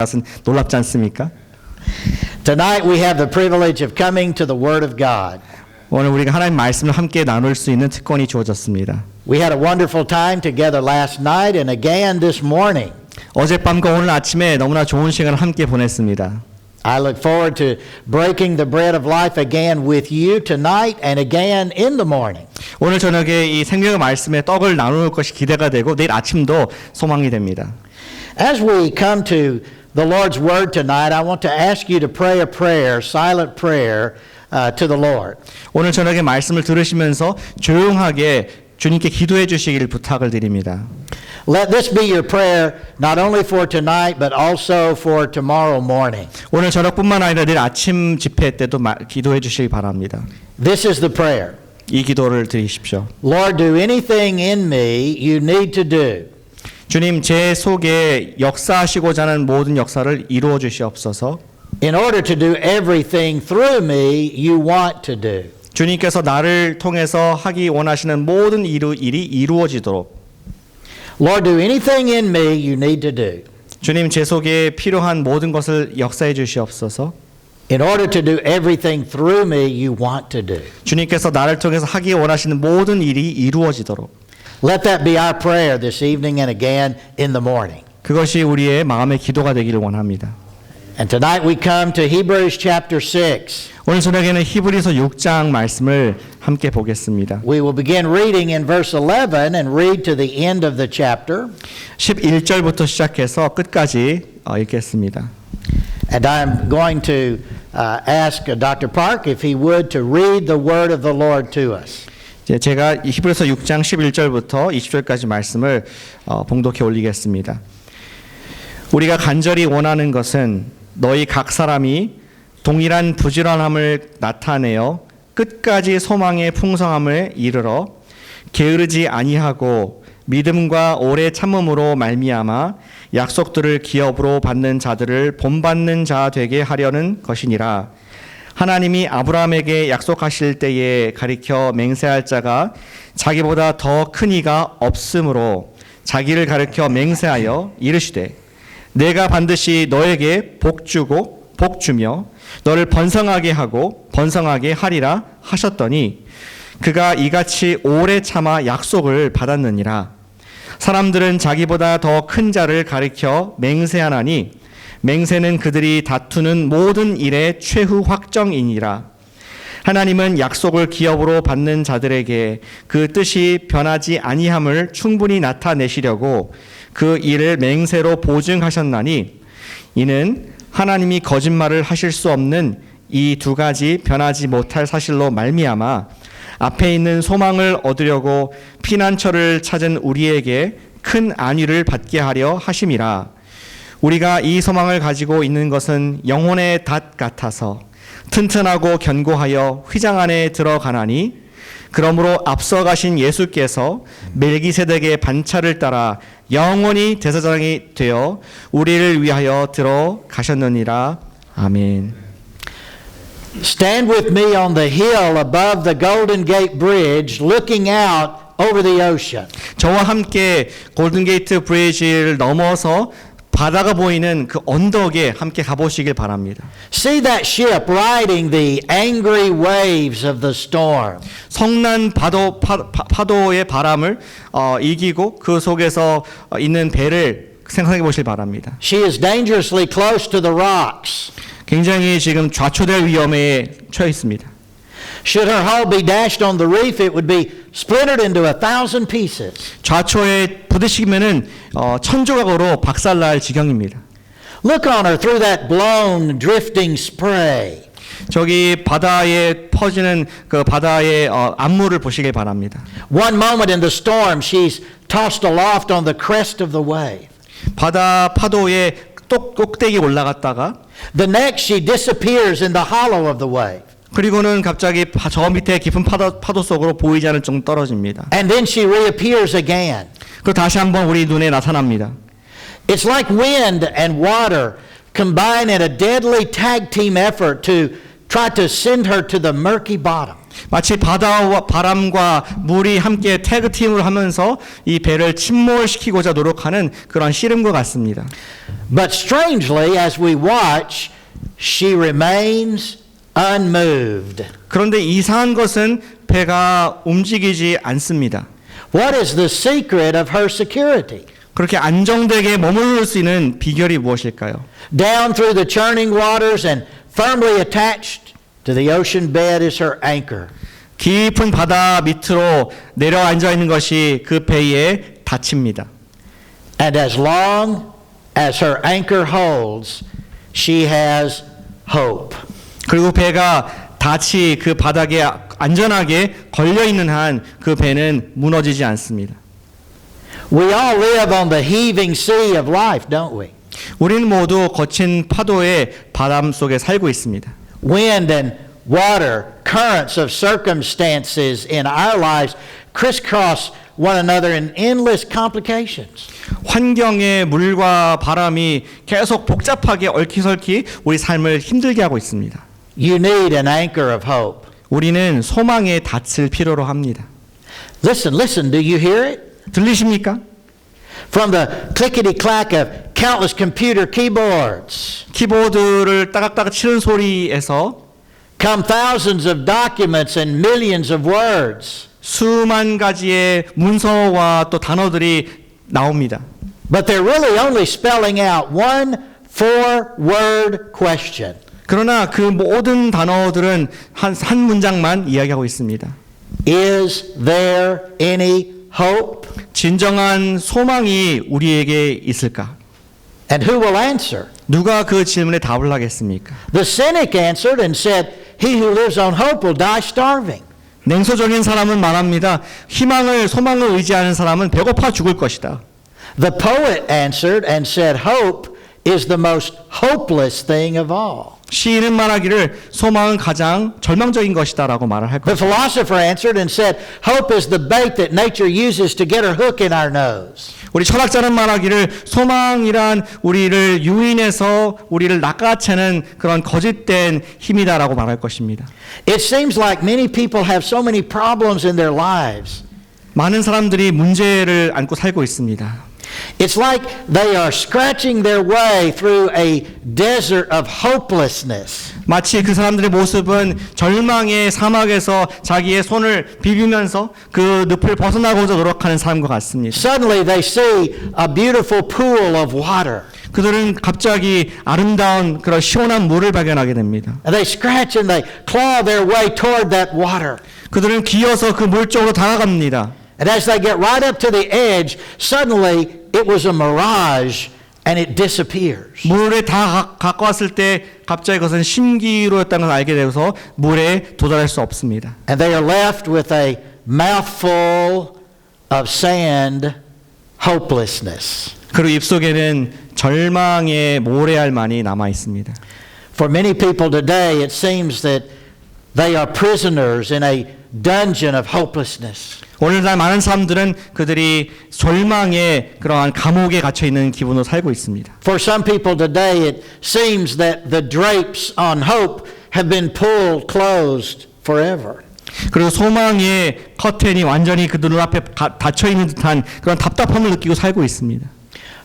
것은 놀랍지 않습니까? Tonight we have the privilege of coming to the Word of God. 오늘 우리가 하나님 말씀을 함께 나눌 수 있는 특권이 주어졌습니다. We had a wonderful time together last night and again this morning. 어젯밤과 오늘 아침에 너무나 좋은 시간을 함께 보냈습니다. I look forward to breaking the bread of life again with you tonight and again in the morning. 오늘 저녁에 이 생명의 말씀의 떡을 나눌 것이 기대가 되고 내일 아침도 소망이 됩니다. As we come to the Lord's Word tonight, I want to ask you to pray a prayer, silent prayer, to the Lord. 오늘 저녁에 말씀을 들으시면서 조용하게 주님께 기도해 주시기를 부탁을 드립니다. Let this be your prayer not only for tonight but also for tomorrow morning. 오늘 저녁뿐만 아니라 내일 아침 집회 때도 기도해 주시기 바랍니다. This is the prayer. 이 기도를 드리십시오. Lord, do anything in me you need to do. 주님, 제 속에 역사하시고자 하는 모든 역사를 이루어 주시옵소서. In order to do everything through me you want to do. 주님께서 나를 통해서 하기 원하시는 모든 일이 이루어지도록. Lord, do anything in me you need to do. 주님, 제 속에 필요한 모든 것을 역사해 주시옵소서. In order to do everything through me you want to do. 주님께서 나를 통해서 하기 원하시는 모든 일이 이루어지도록. Let that be our prayer this evening and again in the morning. 그것이 우리의 마음의 기도가 되기를 원합니다. And tonight we come to Hebrews chapter 6. 오늘 저녁에는 히브리서 6장 말씀을 함께 보겠습니다. We will begin reading in verse 11 and read to the end of the chapter. 11절부터 시작해서 끝까지 읽겠습니다. And I'm going to ask Dr. Park if he would to read the word of the Lord to us. 제가 히브리서 6장 11절부터 20절까지 말씀을 봉독해 올리겠습니다. 우리가 간절히 원하는 것은 너희 각 사람이 동일한 부지런함을 나타내어 끝까지 소망의 풍성함을 이르러 게으르지 아니하고 믿음과 오래 참음으로 말미암아 약속들을 기업으로 받는 자들을 본받는 자 되게 하려는 것이니라. 하나님이 아브라함에게 약속하실 때에 가리켜 맹세할 자가 자기보다 더 큰 이가 없으므로 자기를 가리켜 맹세하여 이르시되 내가 반드시 너에게 복 주고 복 주며 너를 번성하게 하고 번성하게 하리라 하셨더니 그가 이같이 오래 참아 약속을 받았느니라. 사람들은 자기보다 더 큰 자를 가리켜 맹세하나니 맹세는 그들이 다투는 모든 일의 최후 확정이니라. 하나님은 약속을 기업으로 받는 자들에게 그 뜻이 변하지 아니함을 충분히 나타내시려고 그 일을 맹세로 보증하셨나니 이는 하나님이 거짓말을 하실 수 없는 이 두 가지 변하지 못할 사실로 말미암아 앞에 있는 소망을 얻으려고 피난처를 찾은 우리에게 큰 안위를 받게 하려 하심이라. 우리가 이 소망을 가지고 있는 것은 영혼의 닷 같아서 튼튼하고 견고하여 휘장 안에 들어가나니 그러므로 앞서 가신 예수께서 멜기세덱의 반차를 따라 영원히 대제사장이 되어 우리를 위하여 들어가셨느니라. 아멘. Stand with me on the hill above the Golden Gate Bridge looking out over the ocean. 저와 함께 골든게이트 브리지를 넘어서 바다가 보이는 그 언덕에 함께 가보시길 바랍니다. See that ship riding the angry waves of the storm. 성난 파도의 바람을 이기고 그 속에서 있는 배를 생각해 보시길 바랍니다. She is dangerously close to the rocks. 굉장히 지금 좌초될 위험에 처해 있습니다. Should her hull be dashed on the reef, it would be splintered into 1,000 pieces. 좌초에 부딪히면은 천조각으로 박살날 지경입니다. Look on her through that blown, drifting spray. 저기 바다에 퍼지는 그 바다의 암물을 보시길 바랍니다. One moment in the storm, she's tossed aloft on the crest of the wave. 바다 파도에 꼭대기 올라갔다가 The next, she disappears in the hollow of the wave. 그리고는 갑자기 저 밑에 깊은 파도 속으로 보이지 않을 정도 떨어집니다. And then she reappears again. 그리고 다시 한번 우리 눈에 나타납니다. It's like wind and water combine in a deadly tag team effort to try to send her to the murky bottom. 마치 바다와 바람과 물이 함께 태그팀을 하면서 이 배를 침몰시키고자 노력하는 그런 씨름과 같습니다. But strangely, as we watch, she remains unmoved. 그런데 이상한 것은 배가 움직이지 않습니다. What is the secret of her security? 그렇게 안정되게 머무를 수 있는 비결이 무엇일까요? Down through the churning waters and firmly attached to the ocean bed is her anchor. 깊은 바다 밑으로 내려앉아 있는 것이 그 배의 닻입니다. And as long as her anchor holds, she has hope. 그리고 배가 닻이 그 바닥에 안전하게 걸려 있는 한 그 배는 무너지지 않습니다. We all live on the heaving sea of life, don't we? 우리는 모두 거친 파도의 바람 속에 살고 있습니다. Wind and water, currents of circumstances in our lives crisscross one another in endless complications. 환경의 물과 바람이 계속 복잡하게 얽히설키 우리 삶을 힘들게 하고 있습니다. You need an anchor of hope. 우리는 소망의 닻을 필요로 합니다. Listen, do you hear it? 들리십니까? From the clickety-clack of countless computer keyboards 키보드를 따각따각 치는 소리에서 come thousands of documents and millions of words. 수만 가지의 문서와 또 단어들이 나옵니다. But they're really only spelling out one 4-word question. 그러나 그 모든 단어들은 한 문장만 이야기하고 있습니다. Is there any hope? 진정한 소망이 우리에게 있을까? And who will answer? 누가 그 질문에 답을 하겠습니까? The cynic answered and said, He who lives on hope will die starving. 냉소적인 사람은 말합니다. 희망을 소망을 의지하는 사람은 배고파 죽을 것이다. The poet answered and said, Hope is the most hopeless thing of all. 시인은 말하기를 소망은 가장 절망적인 것이다라고 말을 할 The 것입니다. philosopher answered and said, Hope is the bait that nature uses to get her hook in our nose. 우리 철학자는 말하기를 소망이란 우리를 유인해서 우리를 낚아채는 그런 거짓된 힘이다라고 말할 것입니다. It seems like many people have so many problems in their lives. 많은 사람들이 문제를 안고 살고 있습니다. It's like they are scratching their way through a desert of hopelessness. 마치 그 사람들의 모습은 절망의 사막에서 자기의 손을 비비면서 그 늪을 벗어나고자 노력하는 사람과 같습니다. Suddenly they see a beautiful pool of water. 그들은 갑자기 아름다운 그런 시원한 물을 발견하게 됩니다. And they scratch and they claw their way toward that water. 그들은 기어서 그 물 쪽으로 다가갑니다. And as they get right up to the edge, suddenly it was a mirage and it disappears. 물에 다 가까웠을 때 갑자기 그것은 신기루였다는 걸 알게 되어서 물에 도달할 수 없습니다. And they are left with a mouthful of sand hopelessness. 그리고 입속에는 절망의 모래알만이 남아 있습니다. For many people today, it seems that they are prisoners in a dungeon of hopelessness. 오늘날 많은 사람들은 그들이 절망의 그러한 감옥에 갇혀 있는 기분으로 살고 있습니다. For some people today, it seems that the drapes on hope have been pulled closed forever. 그리고 소망의 커튼이 완전히 그들 눈앞에 닫혀 있는 듯한 그런 답답함을 느끼고 살고 있습니다.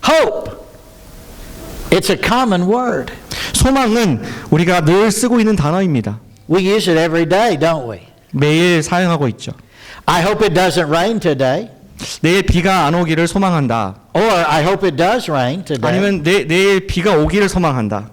Hope. It's a common word. 소망은 우리가 늘 쓰고 있는 단어입니다. We use it every day, don't we? 매일 사용하고 있죠. I hope it doesn't rain today. 내일 비가 안 오기를 소망한다. Or I hope it does rain today. 아니면 내일 비가 오기를 소망한다.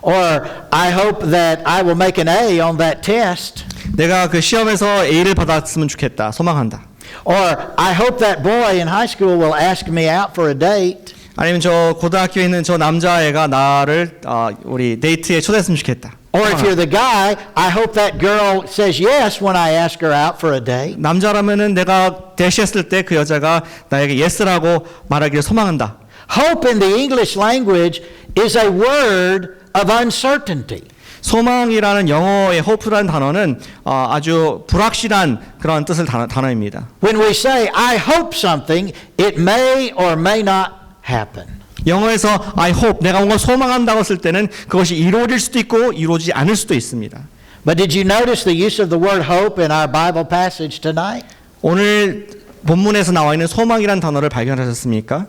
Or I hope that I will make an A on that test. 내가 그 시험에서 A를 받았으면 좋겠다. 소망한다. Or I hope that boy in high school will ask me out for a date. 아니면 저 고등학교에 있는 저 남자애가 나를 우리 데이트에 초대했으면 좋겠다. Or if you're the guy, I hope that girl says yes when I ask her out for a date. 남자라면은 내가 대시했을 때 그 여자가 나에게 예스라고 말하기를 소망한다. Hope in the English language is a word of uncertainty. 소망이라는 영어의 hope라는 단어는 아주 불확실한 그런 뜻을 단어입니다. When we say I hope something, it may or may not happen. 영어에서 I hope 내가 뭔가 소망한다고 쓸 때는 그것이 이루어질 수도 있고 이루어지지 않을 수도 있습니다. But did you notice the use of the word hope in our Bible passage tonight? 오늘 본문에서 나와 있는 소망이란 단어를 발견하셨습니까?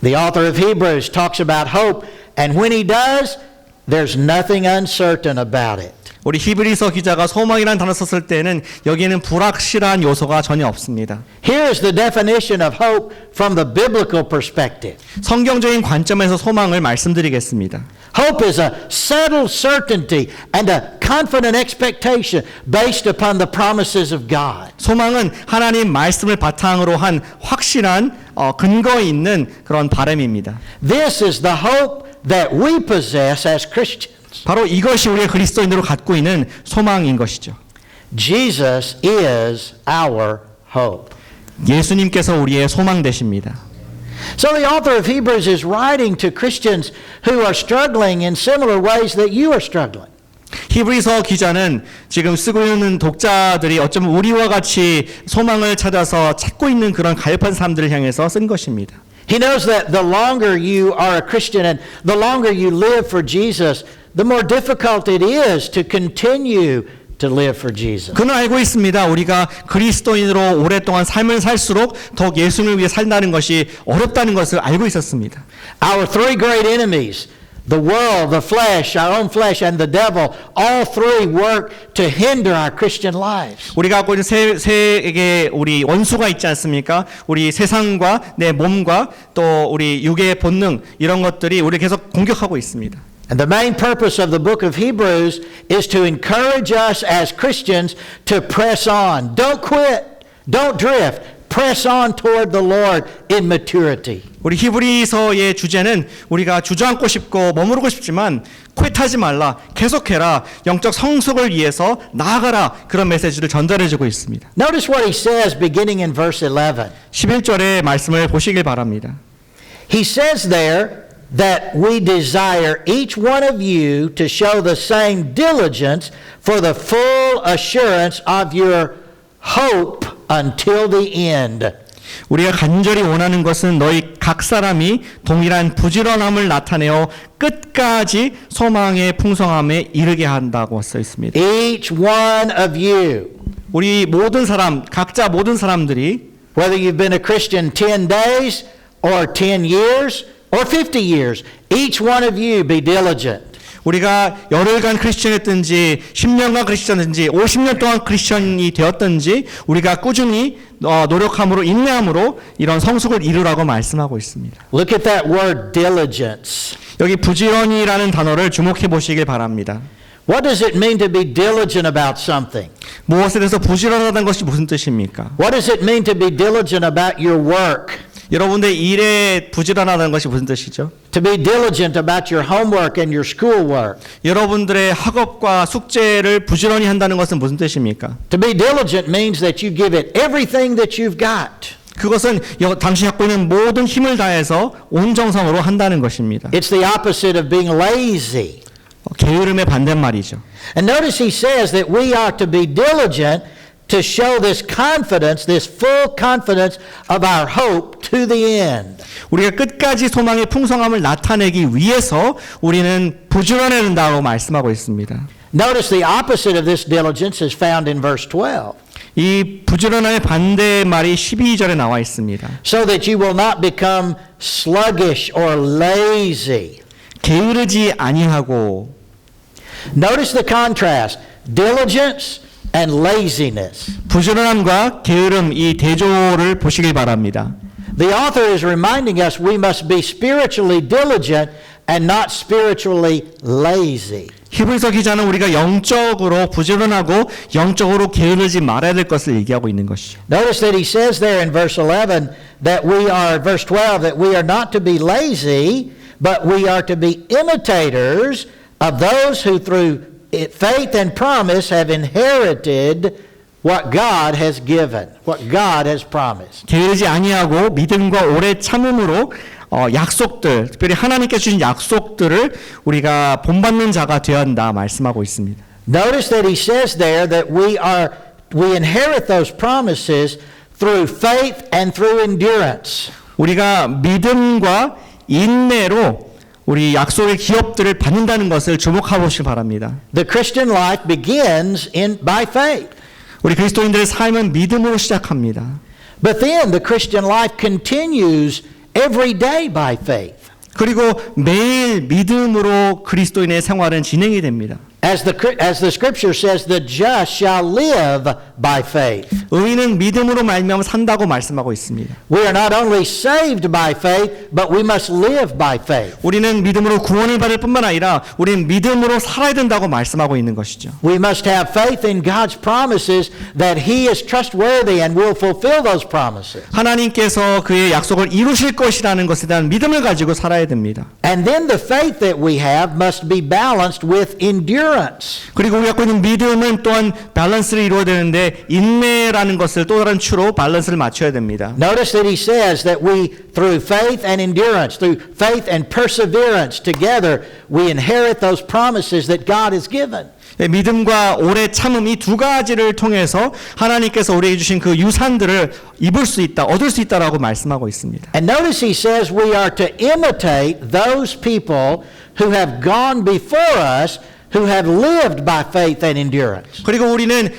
The author of Hebrews talks about hope, and when he does, there's nothing uncertain about it. 우리 히브리서 기자가 소망이란 단어 썼을 때는 여기에는 불확실한 요소가 전혀 없습니다. Here is the definition of hope from the biblical perspective. 성경적인 관점에서 소망을 말씀드리겠습니다. Hope is a settled certainty and a confident expectation based upon the promises of God. 소망은 하나님 말씀을 바탕으로 한 확실한 근거 있는 그런 바람입니다. This is the hope that we possess as Christians. 바로 이것이 우리가 그리스도인으로 갖고 있는 소망인 것이죠. Jesus is our hope. 예수님께서 우리의 소망 되십니다. So the author of Hebrews is writing to Christians who are struggling in similar ways that you are struggling. 히브리서 기자는 지금 쓰고 있는 독자들이 어쩌면 우리와 같이 소망을 찾아서 찾고 있는 그런 가엾은 사람들을 향해서 쓴 것입니다. He knows that the longer you are a Christian and the longer you live for Jesus, the more difficult it is to continue to live for Jesus. 그는 알고 있습니다. 우리가 그리스도인으로 오랫동안 삶을 살수록 더욱 예수님을 위해 산다는 것이 어렵다는 것을 알고 있었습니다. Our three great enemies, the world, the flesh, our own flesh, and the devil, all three work to hinder our Christian lives. 우리가 갖고 있는 세에게 우리 원수가 있지 않습니까? 우리 세상과 내 몸과 또 우리 육의 본능 이런 것들이 우리를 계속 공격하고 있습니다. And the main purpose of the book of Hebrews is to encourage us as Christians to press on. Don't quit. Don't drift. Press on toward the Lord in maturity. 우리 히브리서의 주제는 우리가 주저앉고 싶고 머무르고 싶지만 퀴트하지 말라, 계속해라, 영적 성숙을 위해서 나아가라 그런 메시지를 전달해주고 있습니다. Notice what he says beginning in verse 11. 11절의 말씀을 보시길 바랍니다. He says there that we desire each one of you to show the same diligence for the full assurance of your hope until the end. 우리가 간절히 원하는 것은 너희 각 사람이 동일한 부지런함을 나타내어 끝까지 소망의 풍성함에 이르게 한다고 써 있습니다. Each one of you. 우리 모든 사람, 각자 모든 사람들이 Whether you've been a Christian 10 days or 10 years or 50 years, each one of you be diligent. 우리가 열흘간 크리스천이었든지 10년간 크리스천이었든지 50년 동안 크리스천이 되었든지 우리가 꾸준히 노력함으로 인내함으로 이런 성숙을 이루라고 말씀하고 있습니다. Look at that word diligence. 여기 부지런히라는 단어를 주목해 보시길 바랍니다. What does it mean to be diligent about something? 무엇에 대해서 부지런하다는 것이 무슨 뜻입니까? What does it mean to be diligent about your work? 여러분들 일에 부지런하다는 것이 무슨 뜻이죠? To be diligent about your homework and your schoolwork. 여러분들의 학업과 숙제를 부지런히 한다는 것은 무슨 뜻입니까? To be diligent means that you give it everything that you've got. 그것은 당신이 갖고 있는 모든 힘을 다해서 온 정성으로 한다는 것입니다. It's the opposite of being lazy. 게으름의 반대말이죠. And notice he says that we are to be diligent to show this confidence, this full confidence of our hope to the end. 우리가 끝까지 소망의 풍성함을 나타내기 위해서 우리는 부지런해야 된다고 말씀하고 있습니다. Notice the opposite of this diligence is found in verse 12. 이 부지런함의 반대말이 12절에 나와 있습니다. So that you will not become sluggish or lazy. 게으르지 아니하고. Notice the contrast. Diligence and laziness. 부지런함과 게으름 이 대조를 보시길 바랍니다. The author is reminding us we must be spiritually diligent and not spiritually lazy. 히브리서 기자는 우리가 영적으로 부지런하고 영적으로 게으르지 말아야 될 것을 얘기하고 있는 것이죠. Notice that he says there in verse 11 that we are, verse 12, that we are not to be lazy, but we are to be imitators of those who through faith and promise have inherited what God has given, what God has promised. 게으르지 아니하고 믿음과 오래 참음으로 약속들, 특별히 하나님께 주신 약속들을 우리가 본받는 자가 되어야 한다 말씀하고 있습니다. Notice that he says there that we inherit those promises through faith and through endurance. 우리가 믿음과 인내로 우리 약속의 기업들을 받는다는 것을 주목해 보시기 바랍니다. The Christian life begins by faith. 우리 그리스도인들의 삶은 믿음으로 시작합니다. But then the Christian life continues every day by faith. 그리고 매일 믿음으로 그리스도인의 생활은 진행이 됩니다. As the scripture says, the just shall live by faith. 의인은 믿음으로 말미암아 산다고 말씀하고 있습니다. We are not only saved by faith, but we must live by faith. 우리는 믿음으로 구원을 받을 뿐만 아니라 우리는 믿음으로 살아야 된다고 말씀하고 있는 것이죠. We must have faith in God's promises that He is trustworthy and will fulfill those promises. 하나님께서 그의 약속을 이루실 것이라는 것에 대한 믿음을 가지고 살아야 됩니다. And then the faith that we have must be balanced with endurance. 그리고 우리가 갖고 있는 믿음은 또한 밸런스를 이루어야 되는데 인내라는 것을 또 다른 추로 밸런스를 맞춰야 됩니다. Notice that he says that we, through faith and endurance, through faith and perseverance together, we inherit those promises that God has given. 믿음과 오래 참음 이 두 가지를 통해서 하나님께서 우리에게 주신 그 유산들을 입을 수 있다, 얻을 수 있다라고 말씀하고 있습니다. And notice he says we are to imitate those people who have gone before us, who have lived by faith and endurance. 그리고 우리는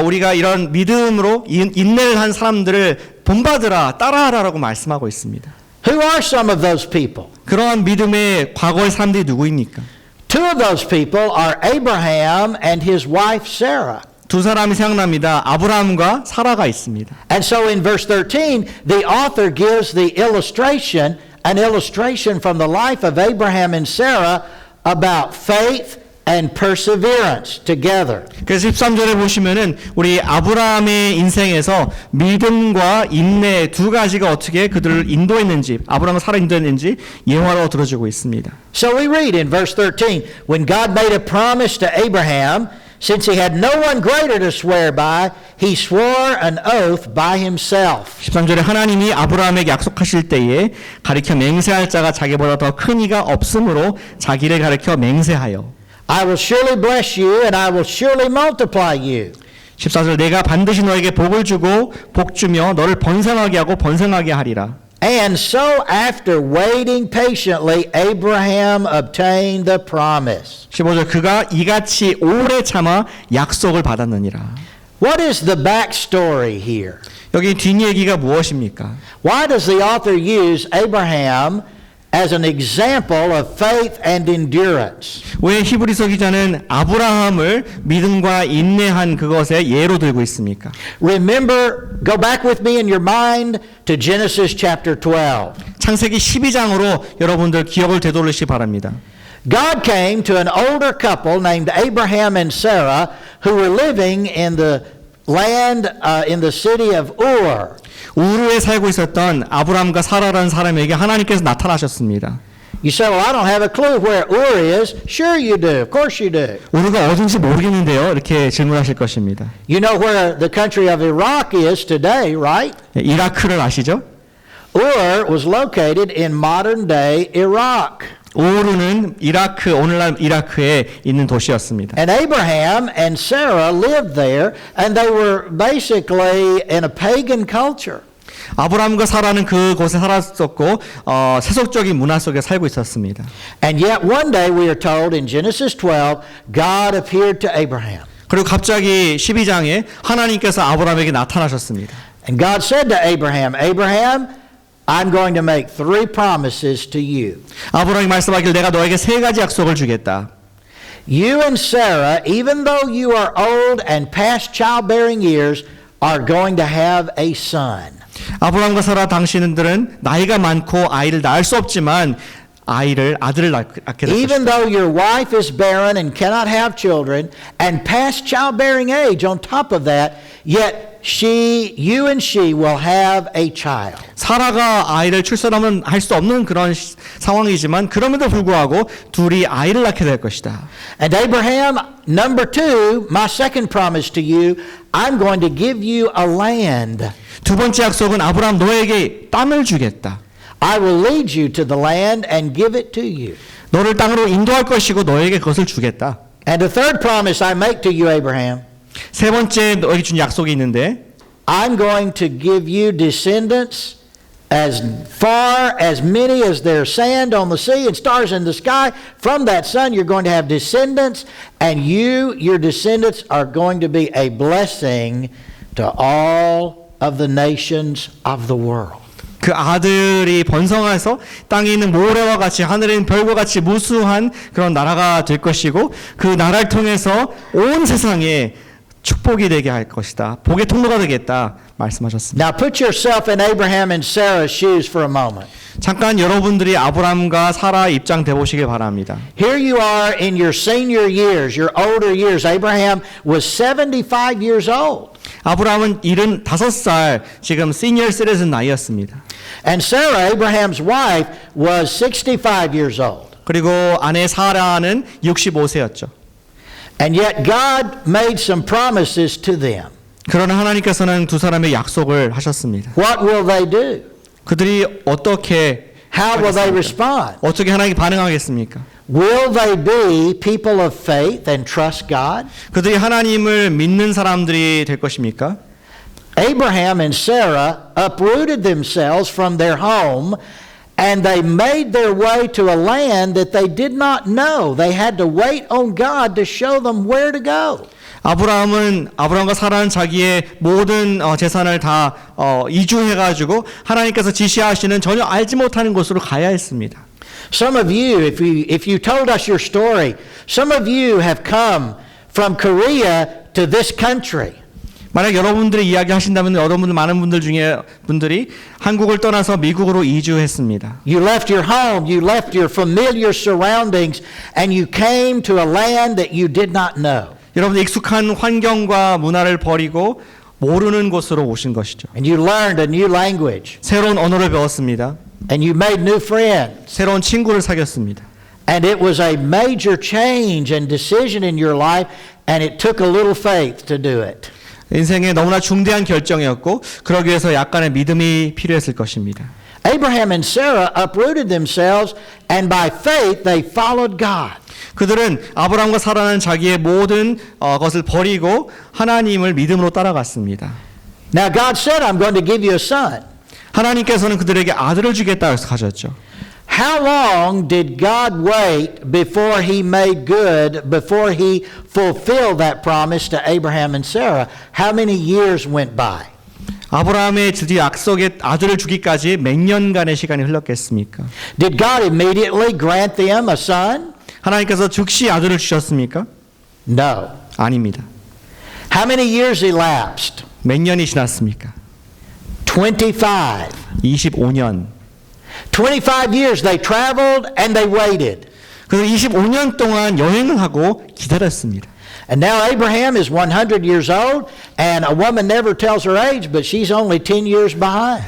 우리가 이런 믿음으로 인내를 한 사람들을 본받으라, 따라하라라고 말씀하고 있습니다. Who are some of those people? 그러한 믿음의 과거의 사람들이 누구입니까? Two of those people are Abraham and his wife Sarah. 두 사람이 생각납니다. 아브라함과 사라가 있습니다. And so in verse 13, the author gives the illustration, an illustration from the life of Abraham and Sarah about faith and perseverance together. 그래서 13절에 보시면은 우리 아브라함의 인생에서 믿음과 인내 두 가지가 어떻게 그들을 인도했는지, 아브라함과 사라 인도했는지 예화로 들어주고 있습니다. So we read in verse 13, when God made a promise to Abraham, since he had no one greater to swear by, he swore an oath by himself. 13절에 하나님이 아브라함에게 약속하실 때에 가리켜 맹세할 자가 자기보다 더 큰 이가 없으므로 자기를 가리켜 맹세하여 I will surely bless you and I will surely multiply you. 14절 내가 반드시 너에게 복을 주고 복 주며 너를 번성하게 하고 번성하게 하리라. And so after waiting patiently, Abraham obtained the promise. 15절 그가 이같이 오래 참아 약속을 받았느니라. What is the backstory here? 여기 뒷얘기가 무엇입니까? Why does the author use Abraham as an example of faith and endurance? 왜 히브리서 기자는 아브라함을 믿음과 인내한 그것의 예로 들고 있습니까? Remember, go back with me in your mind to Genesis chapter 12. 창세기 12장으로 여러분들 기억을 되돌리시기 바랍니다. God came to an older couple named Abraham and Sarah who were living in the land in the city of Ur. 우르에 살고 있었던 아브라함과 사라라는 사람에게 하나님께서 나타나셨습니다. You say, well, I don't have a clue where Ur is. Sure you do. Of course you do. 우르가 어딘지 모르겠는데요. 이렇게 질문하실 것입니다. You know where the country of Iraq is today, right? 이라크를 아시죠? Ur was located in modern day Iraq. 우르는 이라크, 오늘날 이라크에 있는 도시였습니다. And Abraham and Sarah lived there, and they were basically in a pagan culture. 아브라함과 사라는 그곳에 살았었고 세속적인 문화 속에 살고 있었습니다. And yet one day we are told in Genesis 12, God appeared to Abraham. 그리고 갑자기 12장에 하나님께서 아브라함에게 나타나셨습니다. And God said to Abraham, Abraham, I'm going to make 3 promises to you. 아브라함이 말씀하길 내가 너에게 3가지 약속을 주겠다. You and Sarah, even though you are old and past childbearing years, are going to have a son. 아브라함과 사라 당신들은 나이가 많고 아이를 낳을 수 없지만 아들을 낳게 될 Even 것이다. though your wife is barren and cannot have children, and past childbearing age on top of that, yet you and she will have a child. 사라가 아이를 출산하면 할 수 없는 그런 상황이지만 그럼에도 불구하고 둘이 아이를 낳게 될 것이다. And Abraham, number 2, my second promise to you, I'm going to give you a land. 두 번째 약속은 아브라함 너에게 땅을 주겠다. I will lead you to the land and give it to you. 너를 땅으로 인도할 것이고 너에게 그것을 주겠다. And the third promise I make to you, Abraham, 세 번째 너에게 준 약속이 있는데 I'm going to give you descendants as far as many as there's sand on the sea and stars in the sky. From that son you're going to have descendants, and your descendants are going to be a blessing to all of the nations of the world. 그 아들이 번성해서 땅에 있는 모래와 같이 하늘에 있는 별과 같이 무수한 그런 나라가 될 것이고, 그 나라를 통해서 온 세상에 축복이 되게 할 것이다. 복의 통로가 되겠다 말씀하셨습니다. Now put yourself in Abraham and Sarah's shoes for a moment. 잠깐 여러분들이 아브람과 사라 입장 돼 보시길 바랍니다. Here you are in your senior years, your older years. Abraham was 75 years old. 아브람은 75살 지금 시니어 시티즌 나이였습니다. And Sarah, Abraham's wife, was 65 years old. 그리고 아내 사라는 65세였죠. And yet God made some promises to them. 그러나 하나님께서는 두 사람의 약속을 하셨습니다. What will they do? 그들이 어떻게 How will they 하겠습니까? respond? 어떻게 하나님께 반응하겠습니까? Will they be people of faith and trust God? 그들이 하나님을 믿는 사람들이 될 것입니까? Abraham and Sarah uprooted themselves from their home, and they made their way to a land that they did not know. They had to wait on God to show them where to go. 아브라함과 사라는 자기의 모든 재산을 다 이주해가지고 하나님께서 지시하시는 전혀 알지 못하는 곳으로 가야 했습니다. Some of you, if you told us your story, some of you have come from Korea to this country. 만약 여러분들이 이야기하신다면 여러분들 많은 분들 중에 분들이 한국을 떠나서 미국으로 이주했습니다. You left your home, you left your familiar surroundings, and you came to a land that you did not know. 여러분 익숙한 환경과 문화를 버리고 모르는 곳으로 오신 것이죠. And you learned a new language, 새로운 언어를 배웠습니다. and you made new friends. 새로운 친구를 사귀었습니다. And it was a major change and decision in your life, and it took a little faith to do it. 인생의 너무나 중대한 결정이었고 그러기 위해서 약간의 믿음이 필요했을 것입니다. Abraham and Sarah uprooted themselves, and by faith they followed God. 그들은 아브라함과 사라는 자기의 모든 것을 버리고 하나님을 믿음으로 따라갔습니다. Now God said, I'm going to give you a son. 하나님께서는 그들에게 아들을 주겠다 해서 가졌죠. How long did God wait before he made good, before he fulfilled that promise to Abraham and Sarah? How many years went by? 아브라함의 드디어 약속의 아들을 주기까지 몇 년간의 시간이 흘렀겠습니까? Did God immediately grant them a son? 하나님께서 즉시 아들을 주셨습니까? No. 아닙니다. How many years elapsed? 몇 년이 지났습니까? 25. 25년. 25 years they traveled and they waited. 그래서 25년 동안 여행을 하고 기다렸습니다. And now Abraham is 100 years old, and a woman never tells her age, but she's only 10 years behind.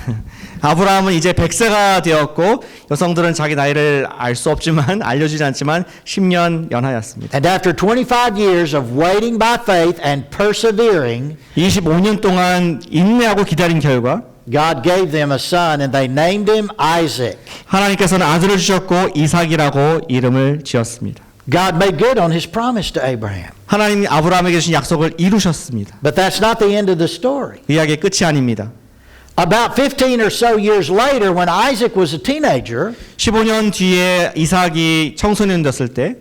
아브라함은 이제 100세가 되었고 여성들은 자기 나이를 알 수 없지만 알려주지 않지만 10년 연하였습니다. And after 25 years of waiting by faith and persevering, 25년 동안 인내하고 기다린 결과 God gave them a son, and they named him Isaac. 하나님께서는 아들을 주셨고 이삭이라고 이름을 지었습니다. God made good on his promise to Abraham. 하나님이 아브라함에게 주신 약속을 이루셨습니다. But that's not the end of the story. 이야기의 끝이 아닙니다. About 15 or so years later, when Isaac was a teenager, 15년 뒤에 이삭이 청소년 됐을 때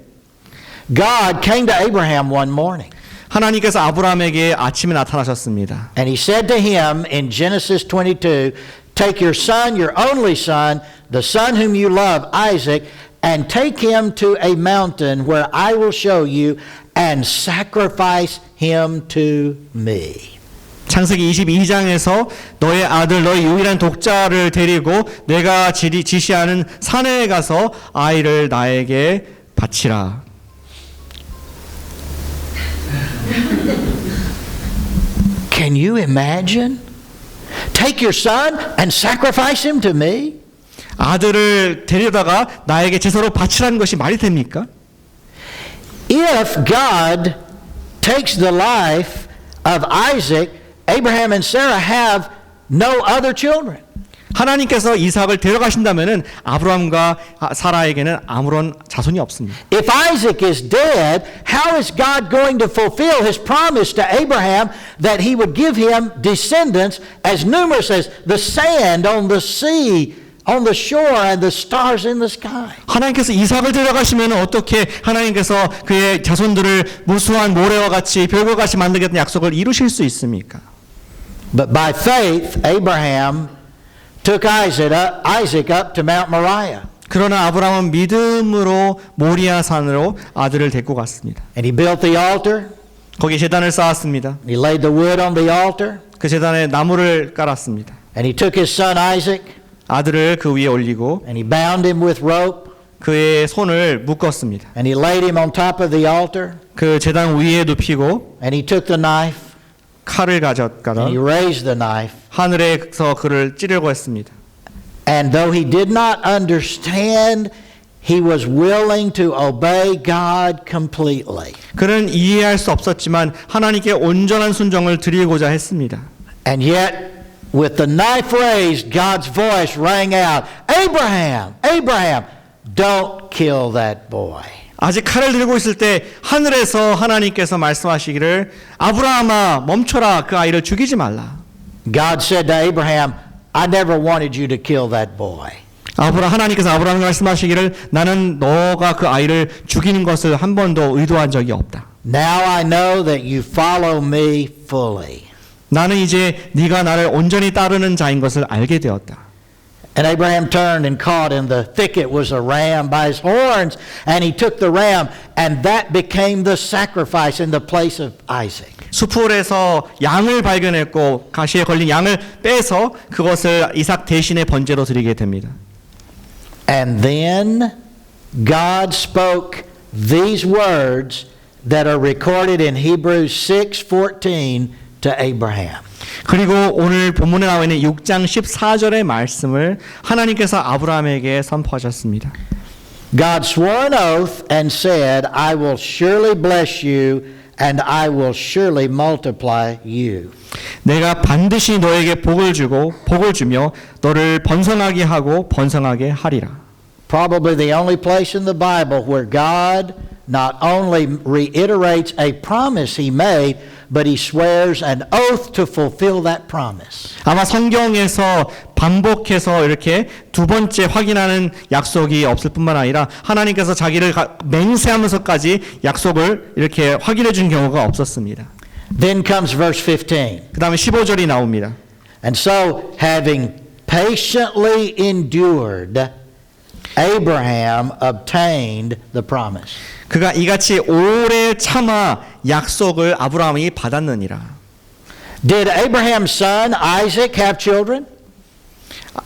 God came to Abraham one morning. 하나님께서 아브라함에게 아침에 나타나셨습니다. And he said to him in Genesis 22, take your son, your only son, the son whom you love, Isaac, and take him to a mountain where I will show you, and sacrifice him to me. 창세기 22장에서 너의 아들, 너의 유일한 독자를 데리고 내가 지시하는 산에 가서 아이를 나에게 바치라. Can you imagine? Take your son and sacrifice him to me? 아들을 데려다가 나에게 제사로 바치라는 것이 말이 됩니까? If God takes the life of Isaac, Abraham and Sarah have no other children. 하나님께서 이삭을 데려가신다면은 아브라함과 사라에게는 아무런 자손이 없습니다. If Isaac is dead, how is God going to fulfill his promise to Abraham that he would give him descendants as numerous as the sand on the sea, on the shore, and the stars in the sky? 하나님께서 이삭을 데려가시면 어떻게 하나님께서 그의 자손들을 무수한 모래와 같이 별과 같이 만들겠다는 약속을 이루실 수 있습니까? But by faith, Abraham took Isaac up to Mount Moriah. 그러나 아브라함은 믿음으로 모리아 산으로 아들을 데리고 갔습니다. And he built the altar. 거기 제단을 쌓았습니다. He laid the wood on the altar. 그 제단에 나무를 깔았습니다. And he took his son Isaac. 아들을 그 위에 올리고 And he bound him with rope. 그의 손을 묶었습니다. And he laid him on top of the altar. 그 제단 위에 눕히고 And he took the knife. 칼을 And 가져가다 he raised the knife. 하늘에서 그를 찌르려고 했습니다. And though he did not understand, he was willing to obey God completely. 그는 이해할 수 없었지만 하나님께 온전한 순종을 드리고자 했습니다. And yet, with the knife raised, God's voice rang out, Abraham, Abraham, don't kill that boy. 아직 칼을 들고 있을 때 하늘에서 하나님께서 말씀하시기를 아브라함아 멈춰라 그 아이를 죽이지 말라. God said to Abraham, I never wanted you to kill that boy. 하나님께서 아브라함에게 말씀하시기를 나는 너가 그 아이를 죽이는 것을 한 번도 의도한 적이 없다. Now I know that you follow me fully. 나는 이제 네가 나를 온전히 따르는 자인 것을 알게 되었다. And Abraham turned and caught in the thicket was a ram by his horns, and he took the ram, and that became the sacrifice in the place of Isaac. 수풀에서 양을 발견했고 가시에 걸린 양을 빼서 그것을 이삭 대신에 번제로 드리게 됩니다. And then God spoke these words that are recorded in Hebrews 6:14 to Abraham. 그리고 오늘 본문에 나와 있는 6장 14절의 말씀을 하나님께서 아브라함에게 선포하셨습니다. God swore an oath and said, I will surely bless you and I will surely multiply you. 내가 반드시 너에게 복을 주며 너를 번성하게 하고 번성하게 하리라. Probably the only place in the Bible where God not only reiterates a promise he made, but he swears an oath to fulfill that promise. 아마 성경에서 반복해서 이렇게 두 번째 확인하는 약속이 없을 뿐만 아니라 하나님께서 자기를 맹세하면서까지 약속을 이렇게 확인해 준 경우가 없었습니다. Then comes verse 15. 그 다음에 15절이 나옵니다. And so, having patiently endured, Abraham obtained the promise. 그가 이같이 오래 참아 약속을 아브라함이 받았느니라. Did Abraham's son Isaac have children?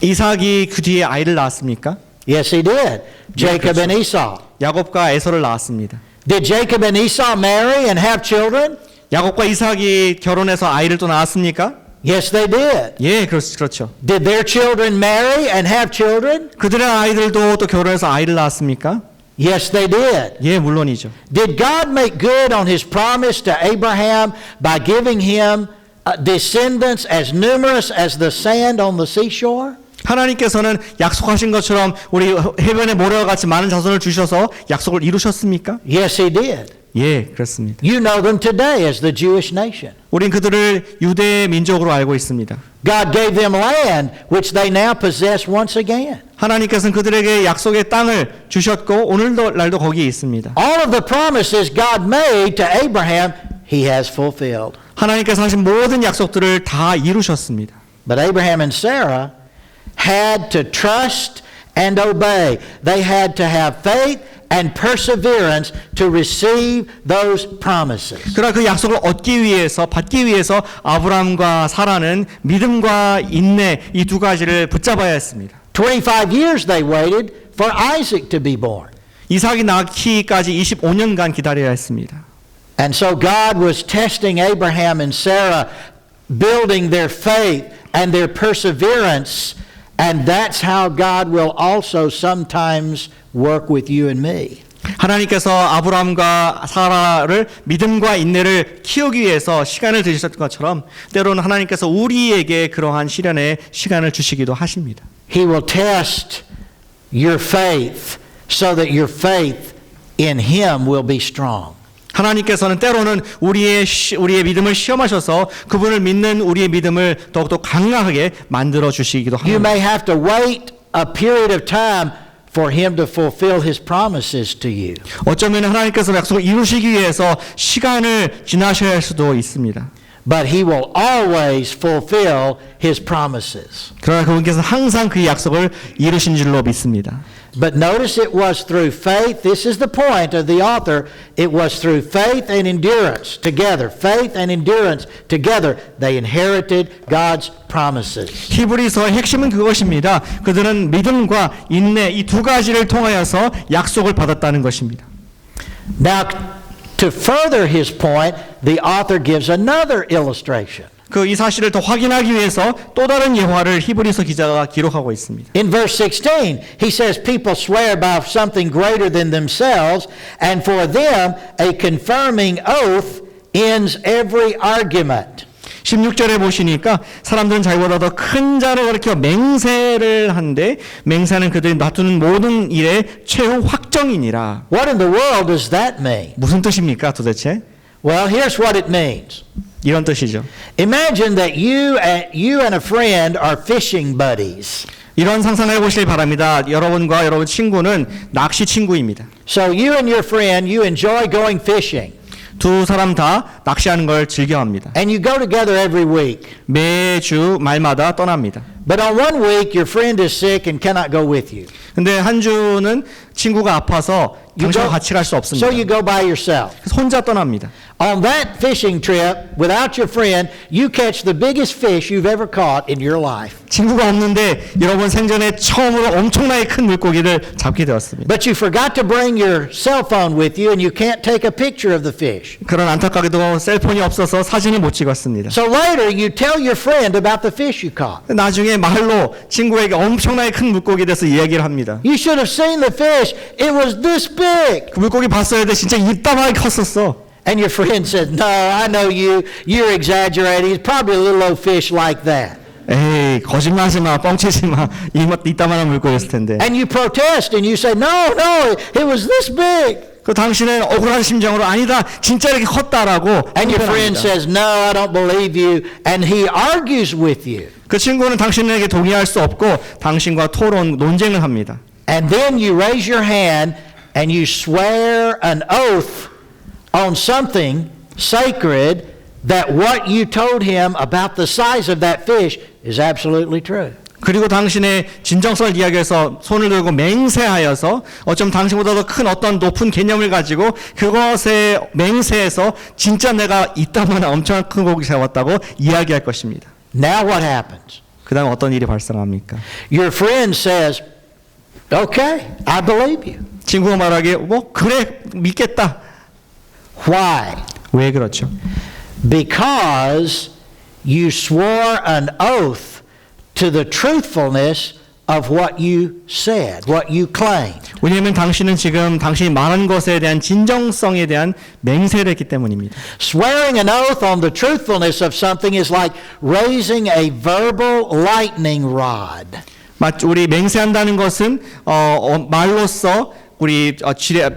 이삭이 그 뒤에 아이를 낳았습니까? Yes, he did. Jacob and Esau. 야곱과 에서를 낳았습니다. Did Jacob and Esau marry and have children? 야곱과 이삭이 결혼해서 아이를 또 낳았습니까? Yes, they did. 예, 그렇죠. Did their children marry and have children? 그들의 아이들도 또 결혼해서 아이를 낳았습니까? Yes, they did. 예, 물론이죠. Did God make good on his promise to Abraham by giving him descendants as numerous as the sand on the seashore? 하나님께서는 약속하신 것처럼 우리 해변의 모래와 같이 많은 자손을 주셔서 약속을 이루셨습니까? Yes, he did. 예, 그렇습니다. You know them today as the Jewish nation. 우린 그들을 유대 민족으로 알고 있습니다. God gave them land which they now possess once again. 하나님께서는 그들에게 약속의 땅을 주셨고 오늘날도 거기에 있습니다. All of the promises God made to Abraham, he has fulfilled. 하나님께서 하신 모든 약속들을 다 이루셨습니다. But Abraham and Sarah had to trust and obey. They had to have faith and perseverance to receive those promises. 그러나 그 약속을 얻기 위해서 받기 위해서 아브라함과 사라는 믿음과 인내 이 두 가지를 붙잡아야 했습니다. 25 years they waited for Isaac to be born. 이삭이 낳기까지 25년간 기다려야 했습니다. And so God was testing Abraham and Sarah, building their faith and their perseverance, and that's how God will also sometimes work with you and me. 하나님께서 아브라함과 사라를 믿음과 인내를 키우기 위해서 시간을 들이셨던 것처럼 때로는 하나님께서 우리에게 그러한 시련의 시간을 주시기도 하십니다. He will test your faith so that your faith in Him will be strong. 하나님께서는 때로는 우리의 믿음을 시험하셔서 그분을 믿는 우리의 믿음을 더욱더 강하게 만들어 주시기도 You 합니다. may have to wait a period of time for Him to fulfill His promises to you. 어쩌면 하나님께서 약속을 이루시기 위해서 시간을 지나셔야 할 수도 있습니다. But He will always fulfill His promises. 그러나 그분께서는 항상 그 약속을 이루신 줄로 믿습니다. But notice it was through faith. This is the point of the author. It was through faith and endurance together. Faith and endurance together. They inherited God's promises. 히브리서의 핵심은 그것입니다. 그들은 믿음과 인내 이 두 가지를 통하여서 약속을 받았다는 것입니다. Now, to further his point, the author gives another illustration. 그 이 사실을 더 확인하기 위해서 또 다른 예화를 히브리서 기자가 기록하고 있습니다. In verse 16, he says, people swear by something greater than themselves, and for them a confirming oath ends every argument. 16절에 보시니까 사람들은 자기보다 더 큰 자를 가리켜 맹세를 한데 맹세는 그들이 놔두는 모든 일의 최후 확정이니라. What in the world does that mean? 무슨 뜻입니까 도대체? Well, here's what it means. 이런 뜻이죠. Imagine that you and a friend are fishing buddies. 이런 상상해 보시기 바랍니다. 여러분과 여러분 친구는 낚시 친구입니다. So you and your friend, you enjoy going fishing. 두 사람 다 낚시하는 걸 즐겨합니다. And you go together every week. 매주 말마다 떠납니다. But on one week, your friend is sick and cannot go with you. 근데 한 주는 친구가 아파서 당신과 같이 갈 수 없습니다. So you go by yourself. 그래서 혼자 떠납니다. On that fishing trip, without your friend, you catch the biggest fish you've ever caught in your life. 친구가 없는데 여러분 생전에 처음으로 엄청나게 큰 물고기를 잡게 되었습니다. But you forgot to bring your cell phone with you and you can't take a picture of the fish. 그런 안타깝게도 셀폰이 없어서 사진을 못 찍었습니다. So later you tell your friend about the fish you caught. 나중에 말로 친구에게 엄청나게 큰 물고기에 대해서 이야기를 합니다. You should have seen the fish. It was this big. 그 물고기 봤어야 돼. 진짜 이따만하게 컸었어. And your friend says, no, I know you. You're exaggerating. It's probably a little old fish like that. 에이 거짓말하지 마. 뻥치지 마. 이따만한 물고기였을 텐데. And you protest and you say, no, it was this big. 그 당신은 억울한 심정으로 아니다. 진짜 이렇게 컸다라고. And your friend says, no, I don't believe you. And he argues with you. 그 친구는 당신에게 동의할 수 없고 당신과 논쟁을 합니다. And then you raise your hand and you swear an oath on something sacred that what you told him about the size of that fish is absolutely true. 그리고 당신의 진정성을 이야기해서 손을 들고 맹세하여서 어쩜 당신보다 더 큰 어떤 높은 개념을 가지고 그것에 맹세해서 진짜 내가 이따만한 엄청난 큰 고기 잡았다고 이야기할 것입니다. Now what happens? 그 다음 어떤 일이 발생합니까? Your friend says, okay, I believe you. 친구가 말하기에 그래 믿겠다. Why? 왜 그렇죠? Because you swore an oath to the truthfulness of what you said, what you claimed. 왜냐하면 당신은 지금 당신이 말한 것에 대한 진정성에 대한 맹세를 했기 때문입니다. Swearing an oath on the truthfulness of something is like raising a verbal lightning rod. 우리 맹세한다는 것은 말로써 우리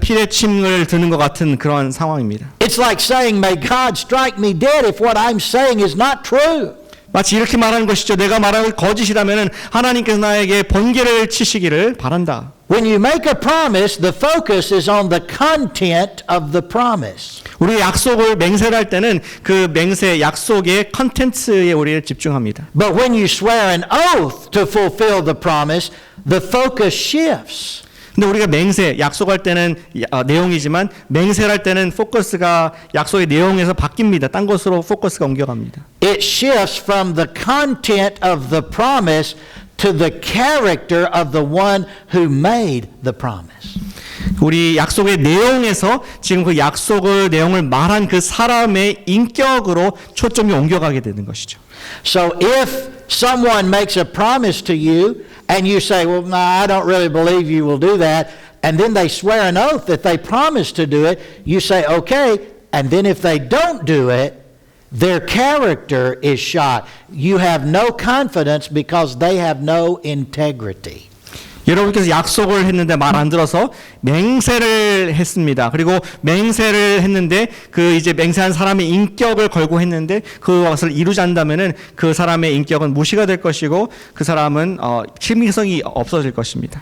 피레침을 드는 것 같은 그런 상황입니다. It's like saying, may God strike me dead if what I'm saying is not true. 마치 이렇게 말하는 것이죠. 내가 말하는 거짓이라면 하나님께서 나에게 번개를 치시기를 바란다. When you make a promise, the focus is on the content of the promise. 우리 약속을 맹세를 할 때는 그 맹세 약속의 컨텐츠에 우리를 집중합니다. But when you swear an oath to fulfill the promise, the focus shifts. 근데 우리가 약속할 때는 내용이지만 맹세를 할 때는 포커스가 약속의 내용에서 바뀝니다. 딴 것으로 포커스가 옮겨갑니다. It shifts from the content of the promise to the character of the one who made the promise. 우리 약속의 내용에서 지금 그 약속의 내용을 말한 그 사람의 인격으로 초점이 옮겨가게 되는 것이죠. So if someone makes a promise to you and you say, well, no, I don't really believe you will do that, and then they swear an oath that they promise to do it, you say, okay, and then if they don't do it, their character is shot. You have no confidence because they have no integrity. 여러분께서 약속을 했는데 말 안 들어서 맹세를 했습니다. 그리고 맹세를 했는데 그 이제 맹세한 사람의 인격을 걸고 했는데 그것을 이루지 않는다면은 그 사람의 인격은 무시가 될 것이고 그 사람은 신빙성이 없어질 것입니다.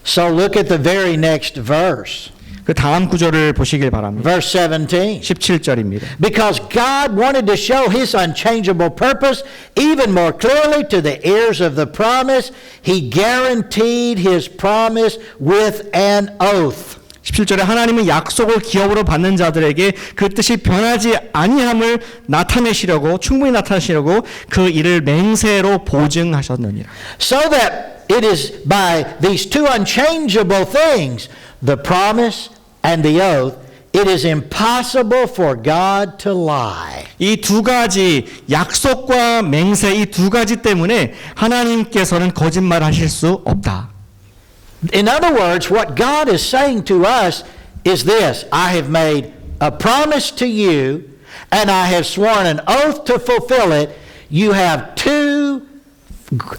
So look at the very next verse. 그 다음 구절을 보시길 바랍니다. Verse 17. 17절입니다. Because God wanted to show His unchangeable purpose even more clearly to the heirs of the promise, He guaranteed His promise with an oath. 17절에 하나님은 약속을 기업으로 받는 자들에게 그 뜻이 변하지 아니함을 나타내시려고 충분히 나타내시려고 그 일을 맹세로 보증하셨느니라. So that it is by these two unchangeable things, the promise and the oath, it is impossible for God to lie. 이 두 가지 약속과 맹세 이 두 가지 때문에 하나님께서는 거짓말하실 수 없다. In other words, what God is saying to us is this: I have made a promise to you, and I have sworn an oath to fulfill it. You have two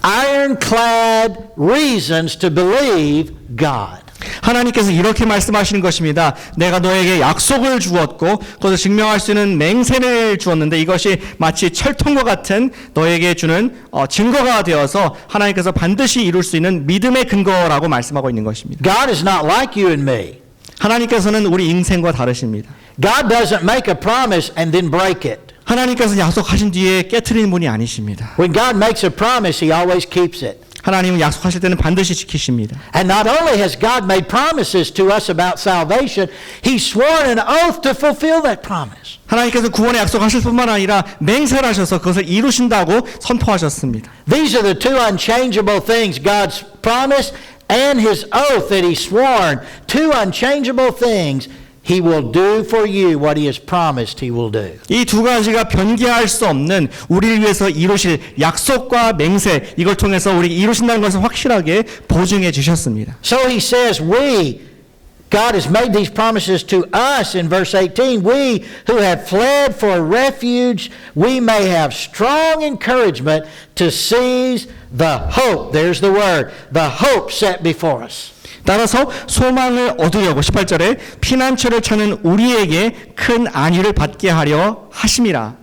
ironclad reasons to believe God. 하나님께서 이렇게 말씀하시는 것입니다. 내가 너에게 약속을 주었고 그것을 증명할 수 있는 맹세를 주었는데 이것이 마치 철통과 같은 너에게 주는 증거가 되어서 하나님께서 반드시 이룰 수 있는 믿음의 근거라고 말씀하고 있는 것입니다. God is not like you and me. 하나님께서는 우리 인생과 다르십니다. God doesn't make a promise and then break it. 하나님께서 약속하신 뒤에 깨트리는 분이 아니십니다. When God makes a promise, He always keeps it. 하나님은 약속하실 때는 반드시 지키십니다. And not only has God made promises to us about salvation, He's sworn an oath to fulfill that promise. 하나님께서 구원의 약속하실 뿐만 아니라 맹세를 하셔서 그것을 이루신다고 선포하셨습니다. These are the two unchangeable things, God's promise and His oath that He sworn. Two unchangeable things. He will do for you what He has promised He will do. 이 두 가지가 변개할 수 없는 우리를 위해서 이루실 약속과 맹세 이걸 통해서 우리 이루신다는 것을 확실하게 보증해 주셨습니다. So He says God has made these promises to us in verse 18. We who have fled for refuge, we may have strong encouragement to seize the hope. There's the word. The hope set before us. 따라서 소망을 얻으려고 18절에 피난처를 찾는 우리에게 큰 안위를 받게 하려 하심이라.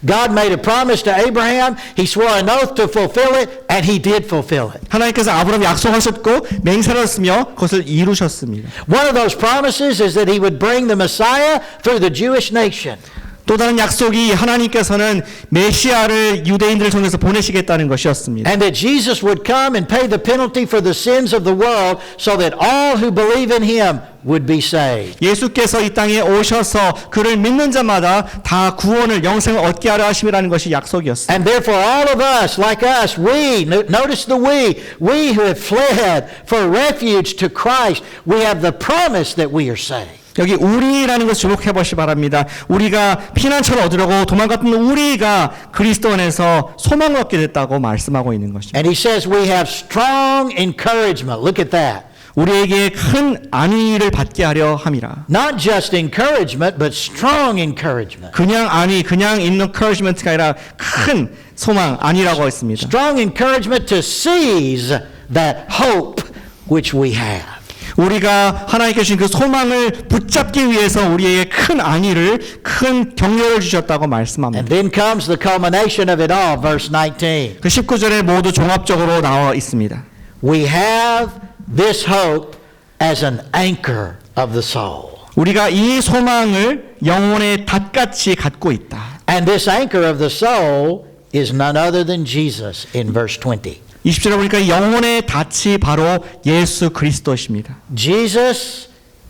God made a promise to Abraham. He swore an oath to fulfill it, and He did fulfill it. 하나님께서 아브라함 약속하셨고 맹세를 했으며 그것을 이루셨습니다. One of those promises is that He would bring the Messiah through the Jewish nation. 또 다른 약속이 하나님께서는 메시아를 유대인들을 통해서 보내시겠다는 것이었습니다. And that Jesus would come and pay the penalty for the sins of the world so that all who believe in Him would be saved. 예수께서 이 땅에 오셔서 그를 믿는 자마다 다 구원을 영생을 얻게 하려 하심이라는 것이 약속이었습니다. And therefore all of us, like us, notice the we who have fled for refuge to Christ, we have the promise that we are saved. 여기 우리라는 것을 주목해 보시기 바랍니다. 우리가 피난처를 얻으려고 도망갔던 우리가 그리스도 안에서 소망을 얻게 됐다고 말씀하고 있는 것입니다. And He says we have strong encouragement. Look at that. 우리에게 큰 안위를 받게 하려 함이라. Not just encouragement, but strong encouragement. 그냥 안위, 그냥 있는 encouragement가 아니라 큰 소망, 안위라고 했습니다. Strong encouragement to seize that hope which we have. 우리가 하나님께 주신 그 소망을 붙잡기 위해서 우리에게 큰 안위를, 큰 격려를 주셨다고 말씀합니다. And then comes the culmination of it all, verse 19. 그 19절에 모두 종합적으로 나와 있습니다. We have this hope as an anchor of the soul. 우리가 이 소망을 영혼의 닷같이 갖고 있다. And this anchor of the soul is none other than Jesus in verse 20. 20절에 보니까 영혼의 닻이 바로 예수 그리스도십니다. Jesus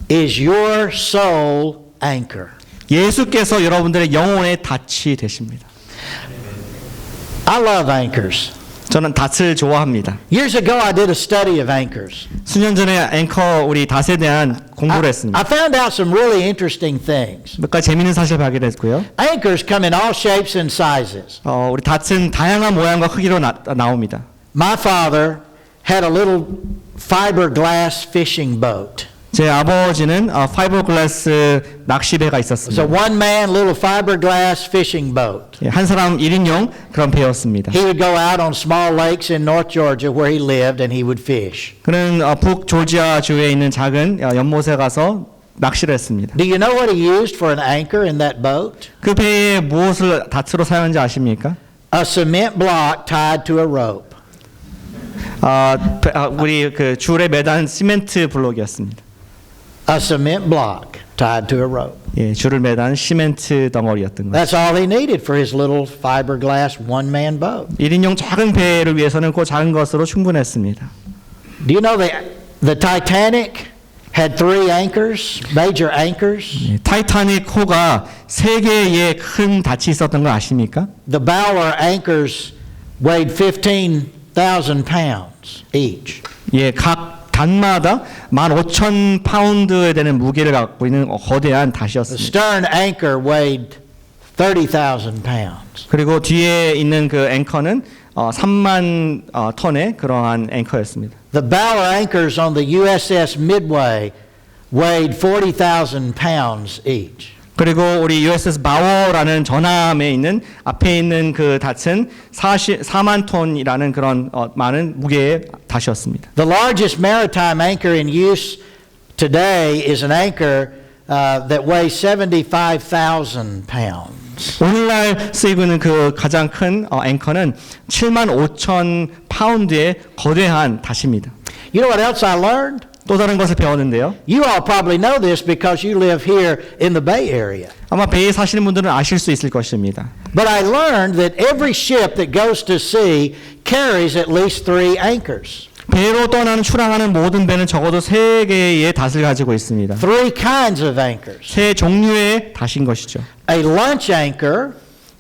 is your soul anchor. 예수께서 여러분들의 영혼의 닻이 되십니다. I love anchors. 저는 닻을 좋아합니다. Years ago I did a study of anchors. 수년 전에 앵커 우리 닷에 대한 공부를 했습니다. I found out some really interesting things. 몇 가지 재미있는 사실 발견했고요. Anchors come in all shapes and sizes. 우리 닷은 다양한 모양과 크기로 나옵니다. My father had a little fiberglass fishing boat. 제 아버지는 파이버글라스 낚시배가 It's a 있었습니다. one-man little fiberglass fishing boat. 예, 한 사람 1인용 그런 배였습니다. He would go out on small lakes in North Georgia where he lived and he would fish. 그는 북조지아 주에 있는 작은 연못에 가서 낚시를 했습니다. Do you know what he used for an anchor in that boat? 그 배에 무엇을 닻으로 사용한지 아십니까? A cement block tied to a rope. 우리 그 줄에 매단 시멘트 블록이었습니다. A cement block tied to a rope. 예, 줄을 매단 시멘트 덩어리였던 거죠. That's all he needed for his little fiberglass one-man boat. 1인용 작은 배를 위해서는 그 작은 것으로 충분했습니다. Do you know the Titanic had 3 anchors, major anchors? 예, 타이타닉 호가 3개의 큰 닻이 있었던 걸 아십니까? The bower anchors weighed 15,000 pounds each. 예, 각 단마다 15,000파운드에 되는 무게를 갖고 있는 거대한 The 닻이었습니다. stern anchor weighed 30,000 pounds. 그리고 뒤에 있는 그 앵커는 3만 톤의 그러한 앵커였습니다. The bower anchors on the USS Midway weighed 40,000 pounds each. 그리고 우리 USS 바워라는 전함에 있는 앞에 있는 그 닻은 4만 톤이라는 그런 많은 무게의 닻이었습니다. The largest maritime anchor in use today is an anchor that weighs 75,000 pounds. 오늘날 쓰이고 있는 그 가장 큰 앵커는 7만 5천 파운드의 거대한 닷입니다. You know what else I learned? 또 다른 것을 배웠는데요. You all probably know this because you live here in the Bay Area. 아마 배에 사시는 분들은 아실 수 있을 것입니다. But I learned that every ship that goes to sea carries at least 3 anchors. 배로 떠나는 출항하는 모든 배는 적어도 3개의 닷을 가지고 있습니다. 3 kinds of anchors. 3종류의 닷인 것이죠. A lunch anchor,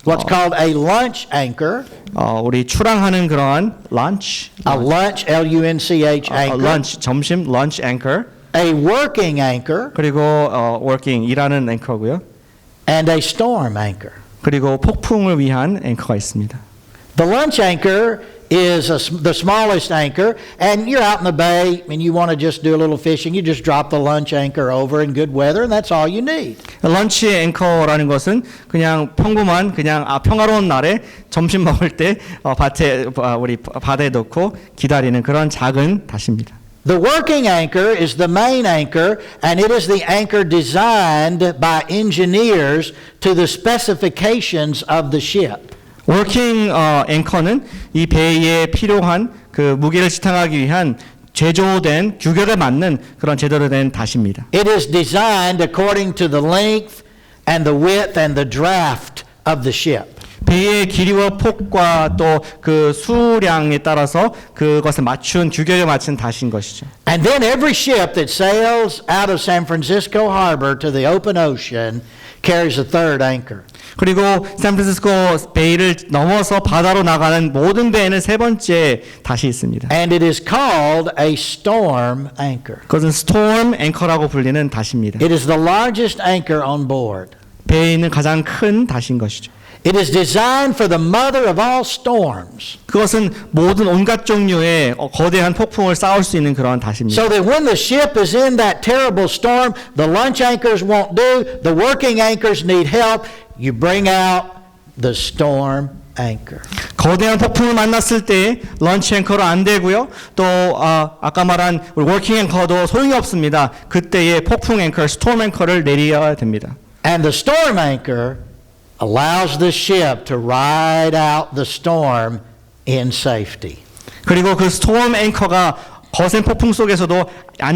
what's called a lunch anchor. 우리 출항하는 그러한 lunch, A lunch, L-U-N-C-H anchor. lunch 점심 lunch anchor, A working anchor. 그리고 working 일하는 앵커고요. And a storm anchor. 그리고 폭풍을 위한 앵커가 있습니다. The lunch anchor is the smallest anchor, and you're out in the bay and you want to just do a little fishing, you just drop the lunch anchor over in good weather, and that's all you need. 런치 앵커라는 것은 그냥 평범한 그냥 평화로운 날에 점심 먹을 때 우리 바다에 놓고 기다리는 그런 작은 닷입니다. The working anchor is the main anchor, and it is the anchor designed by engineers to the specifications of the ship. 워킹 앵커는 이 배에 필요한 그 무게를 지탱하기 위한 제조된 규격에 맞는 그런 제대로 된 닷입니다. It is designed according to the length and the width and the draft of the ship. 배의 길이와 폭과 또 그 수량에 따라서 그것에 맞춘 규격에 맞춘 닷인 것이죠. And then every ship that sails out of San Francisco Harbor to the open ocean carries a third anchor. 그리고 샌프란시스코 베이를 넘어서 바다로 나가는 모든 배에는 3번째 닷이 있습니다. And it is called a storm anchor. 그것은 스톰 앵커라고 불리는 닷입니다. It is the largest anchor on board. 배에 있는 가장 큰 닷인 것이죠. It is designed for the mother of all storms. 그것은 모든 온갖 종류의 거대한 폭풍을 쌓을 수 있는 그런 닷입니다. So that when the ship is in that terrible storm, the lunch anchors won't do, the working anchors need help, you bring out the storm anchor. 거대한 폭풍을 만났을 때 런치 앵커로 안 되고요. 또 아까 말한 우리 워킹 앵커도 소용이 없습니다. 그때의 폭풍 앵커, 스톰 앵커를 내려야 됩니다. And the storm anchor allows the ship to ride out the storm in safety. 그리고 그 스톰 앵커가 거센 폭풍 속에서도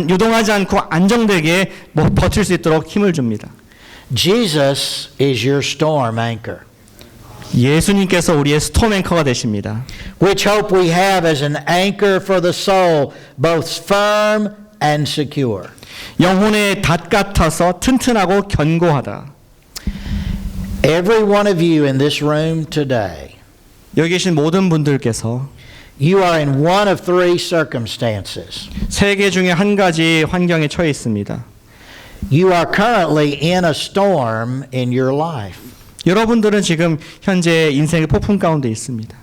유동하지 않고 안정되게 버틸 수 있도록 힘을 줍니다. Jesus is your storm anchor. 예수님께서 우리의 스톰 앵커가 되십니다. Which hope we have as an anchor for the soul, both firm and secure. 영혼의 닷 같아서 튼튼하고 견고하다. Every one of you in this room today, 여기 계신 모든 분들께서 you are in one of 3 circumstances. 3개 중에 한 가지 환경에 처해 있습니다. You are currently in a storm in your life. 여러분들은 지금 현재 인생의 폭풍 가운데 있습니다.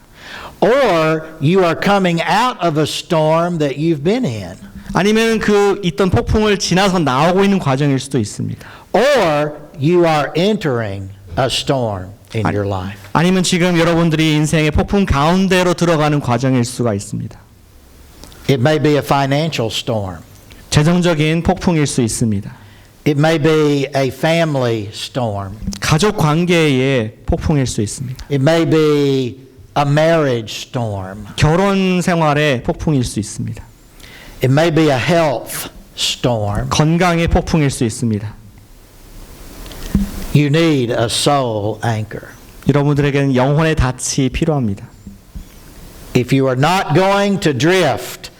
or you are coming out of a storm that you've been in, 아니면 그 있던 폭풍을 지나서 나오고 있는 과정일 수도 있습니다. or you are entering a storm in your life. 아니면 지금 여러분들이 인생의 폭풍 가운데로 들어가는 과정일 수가 있습니다. It may be a financial storm. 재정적인 폭풍일 수 있습니다. It may be a family storm. 가족 관계의 폭풍일 수 있습니다. It may be a marriage storm. 결혼 생활의 폭풍일 수 있습니다. It may be a health storm. 건강의 폭풍일 수 있습니다. You need a soul anchor. 여러분들에게는 영혼의 닻이 필요합니다. If you are not going to drift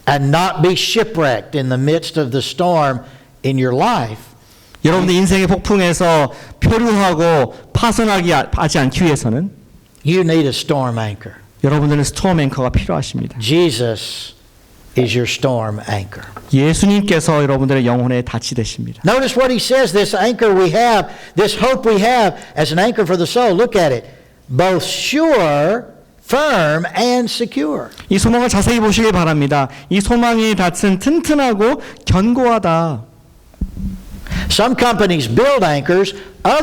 and not be shipwrecked in the midst of the storm in your life, 여러분들 인생의 폭풍에서 표류하고 파손하지 않기 위해서는 you need a storm anchor. 여러분들은 스톰 앵커가 필요하십니다. Jesus is your storm anchor. 예수님께서 여러분들의 영혼의 닻이 되십니다. Notice what he says, this anchor we have, this hope we have as an anchor for the soul. Look at it. Both sure, firm, and secure. 이 소망을 자세히 보시기 바랍니다. 이 소망의 닻은 튼튼하고 견고하다. Some companies build anchors,